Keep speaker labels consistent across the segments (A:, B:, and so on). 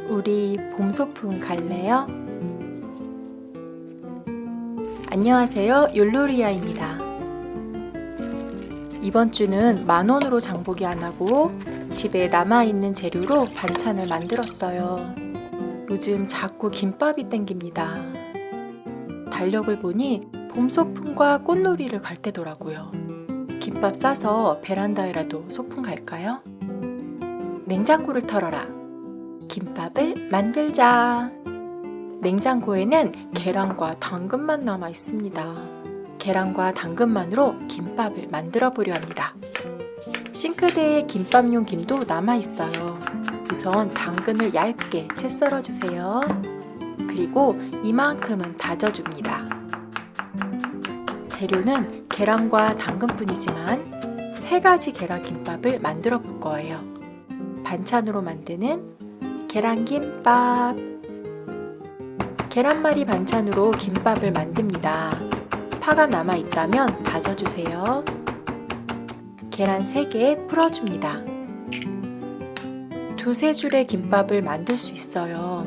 A: 우리 봄소풍 갈래요? 안녕하세요, 율로리아입니다. 이번 주는 10,000원으로 장보기 안 하고 집에 남아있는 재료로 반찬을 만들었어요. 요즘 자꾸 김밥이 땡깁니다. 달력을 보니 봄소풍과 꽃놀이를 갈 때더라고요. 김밥 싸서 베란다에라도 소풍 갈까요? 냉장고를 털어라. 김밥을 만들자. 냉장고에는 계란과 당근만 남아 있습니다. 계란과 당근만으로 김밥을 만들어 보려 합니다. 싱크대에 김밥용 김도 남아 있어요. 우선 당근을 얇게 채 썰어 주세요. 그리고 이만큼은 다져줍니다. 재료는 계란과 당근뿐이지만 3가지 계란김밥을 만들어 볼 거예요. 반찬으로 만드는 계란김밥. 계란말이 반찬으로 김밥을 만듭니다. 파가 남아있다면 다져주세요. 계란 3개 풀어줍니다. 2-3줄의 김밥을 만들 수 있어요.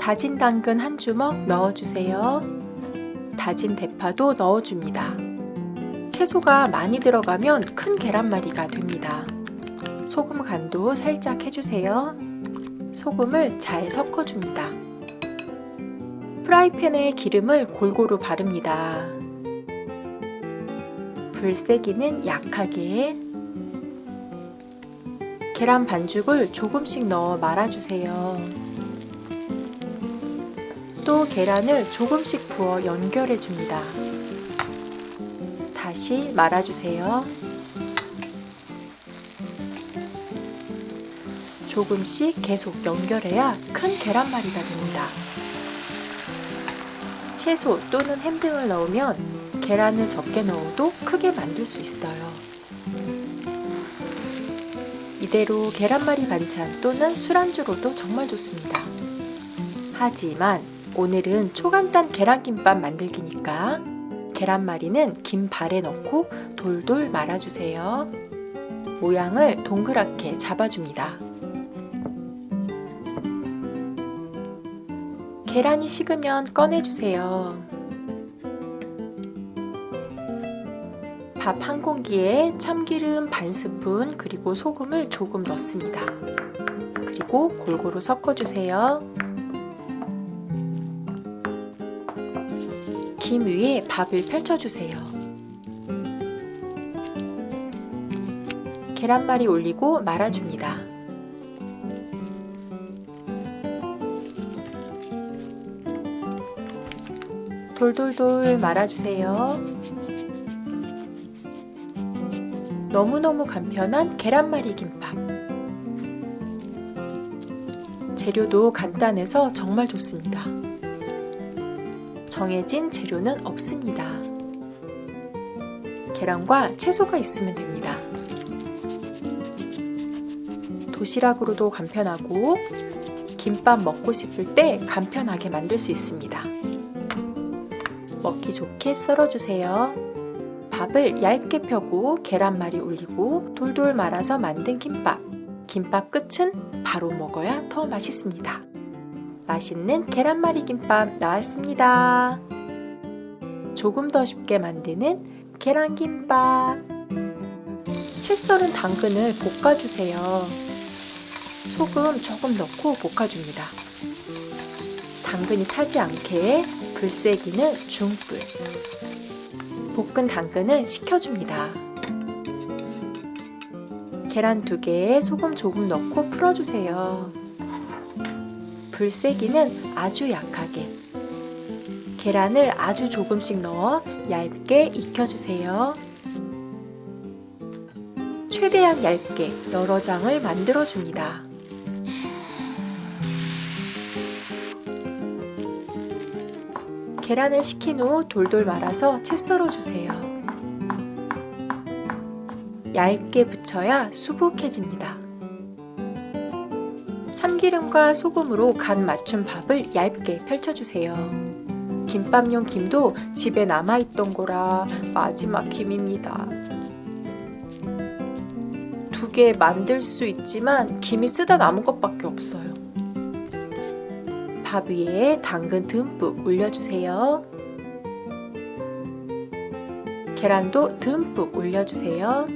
A: 다진 당근 1주먹 넣어주세요. 다진 대파도 넣어줍니다. 채소가 많이 들어가면 큰 계란말이가 됩니다. 소금 간도 살짝 해주세요. 소금을 잘 섞어줍니다. 프라이팬에 기름을 골고루 바릅니다. 불 세기는 약하게. 계란 반죽을 조금씩 넣어 말아주세요. 또 계란을 조금씩 부어 연결해줍니다. 다시 말아주세요. 조금씩 계속 연결해야 큰 계란말이가 됩니다. 채소 또는 햄 등을 넣으면 계란을 적게 넣어도 크게 만들 수 있어요. 이대로 계란말이 반찬 또는 술안주로도 정말 좋습니다. 하지만 오늘은 초간단 계란김밥 만들기니까 계란말이는 김발에 넣고 돌돌 말아주세요. 모양을 동그랗게 잡아줍니다. 계란이 식으면 꺼내주세요. 밥 1공기에 참기름 반스푼 그리고 소금을 조금 넣습니다. 그리고 골고루 섞어주세요. 김 위에 밥을 펼쳐주세요. 계란말이 올리고 말아줍니다. 돌돌돌 말아주세요. 너무너무 간편한 계란말이 김밥. 재료도 간단해서 정말 좋습니다. 정해진 재료는 없습니다. 계란과 채소가 있으면 됩니다. 도시락으로도 간편하고 김밥 먹고 싶을 때 간편하게 만들 수 있습니다. 먹기 좋게 썰어주세요. 밥을 얇게 펴고 계란말이 올리고 돌돌 말아서 만든 김밥. 김밥 끝은 바로 먹어야 더 맛있습니다. 맛있는 계란말이 김밥 나왔습니다. 조금 더 쉽게 만드는 계란김밥. 채 썰은 당근을 볶아주세요. 소금 조금 넣고 볶아줍니다. 당근이 타지 않게 불 세기는 중불. 볶은 당근을 식혀줍니다. 계란 2개에 소금 조금 넣고 풀어주세요. 불 세기는 아주 약하게. 계란을 아주 조금씩 넣어 얇게 익혀주세요. 최대한 얇게 여러 장을 만들어줍니다. 계란을 식힌 후 돌돌 말아서 채 썰어주세요. 얇게 붙여야 수북해집니다. 참기름과 소금으로 간 맞춘 밥을 얇게 펼쳐주세요. 김밥용 김도 집에 남아있던 거라 마지막 김입니다. 두 개 만들 수 있지만 김이 쓰다 남은 것밖에 없어요. 밥 위에 당근 듬뿍 올려주세요. 계란도 듬뿍 올려주세요.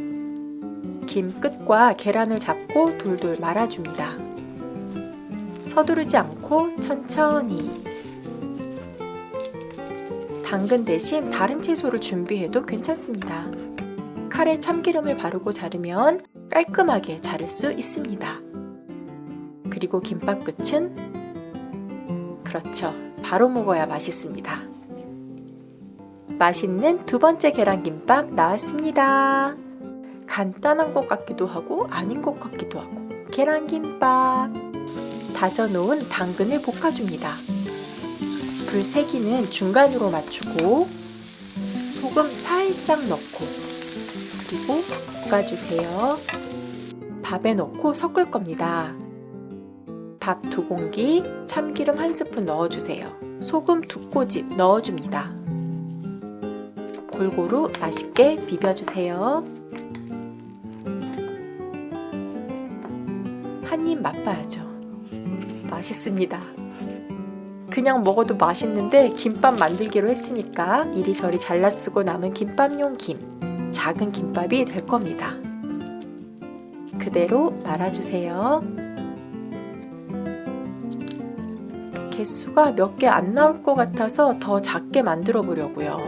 A: 김 끝과 계란을 잡고 돌돌 말아줍니다. 서두르지 않고 천천히. 당근 대신 다른 채소를 준비해도 괜찮습니다. 칼에 참기름을 바르고 자르면 깔끔하게 자를 수 있습니다. 그리고 김밥 끝은 그렇죠. 바로 먹어야 맛있습니다. 맛있는 두 번째 계란김밥 나왔습니다. 간단한 것 같기도 하고 아닌 것 같기도 하고 계란김밥. 다져놓은 당근을 볶아줍니다. 불 세기는 중간으로 맞추고 소금 살짝 넣고 그리고 볶아주세요. 밥에 넣고 섞을 겁니다. 밥 2공기, 참기름 1스푼 넣어주세요. 소금 2꼬집 넣어줍니다. 골고루 맛있게 비벼주세요. 한 입 맛봐야죠. 맛있습니다. 그냥 먹어도 맛있는데 김밥 만들기로 했으니까 이리저리 잘라 쓰고 남은 김밥용 김, 작은 김밥이 될 겁니다. 그대로 말아주세요. 개수가 몇 개 안 나올 것 같아서 더 작게 만들어 보려고요.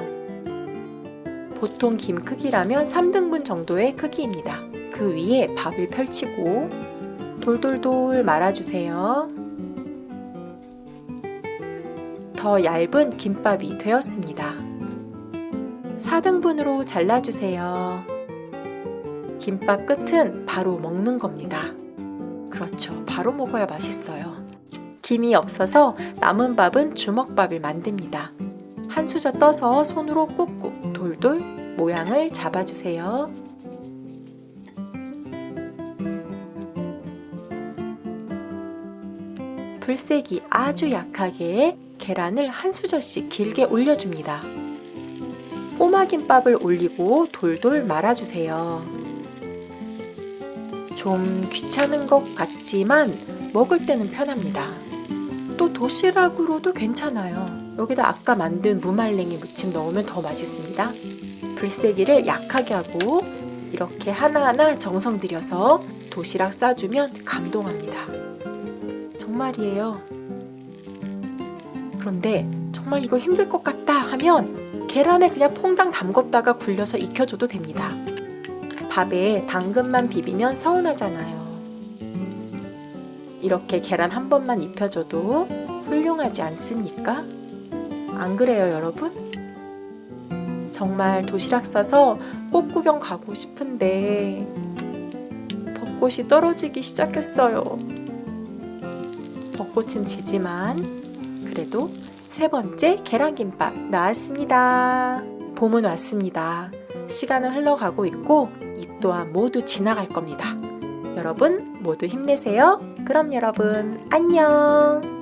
A: 보통 김 크기라면 3등분 정도의 크기입니다. 그 위에 밥을 펼치고 돌돌돌 말아주세요. 더 얇은 김밥이 되었습니다. 4등분으로 잘라주세요. 김밥 끝은 바로 먹는 겁니다. 그렇죠. 바로 먹어야 맛있어요. 김이 없어서 남은 밥은 주먹밥을 만듭니다. 한 수저 떠서 손으로 꾹꾹 돌돌 모양을 잡아주세요. 불세기 아주 약하게 계란을 한 수저씩 길게 올려줍니다. 꼬마김밥을 올리고 돌돌 말아주세요. 좀 귀찮은 것 같지만 먹을 때는 편합니다. 또 도시락으로도 괜찮아요. 여기다 아까 만든 무말랭이 무침 넣으면 더 맛있습니다. 불세기를 약하게 하고 이렇게 하나하나 정성 들여서 도시락 싸주면 감동합니다. 정말이에요. 그런데 정말 이거 힘들 것 같다 하면 계란에 그냥 퐁당 담궜다가 굴려서 익혀줘도 됩니다. 밥에 당근만 비비면 서운하잖아요. 이렇게 계란 한 번만 입혀줘도 훌륭하지 않습니까? 안 그래요, 여러분? 정말 도시락 싸서 꽃 구경 가고 싶은데 벚꽃이 떨어지기 시작했어요. 벚꽃은 지지만 그래도 세 번째 계란김밥 나왔습니다. 봄은 왔습니다. 시간은 흘러가고 있고 이 또한 모두 지나갈 겁니다. 여러분 모두 힘내세요. 그럼 여러분 안녕.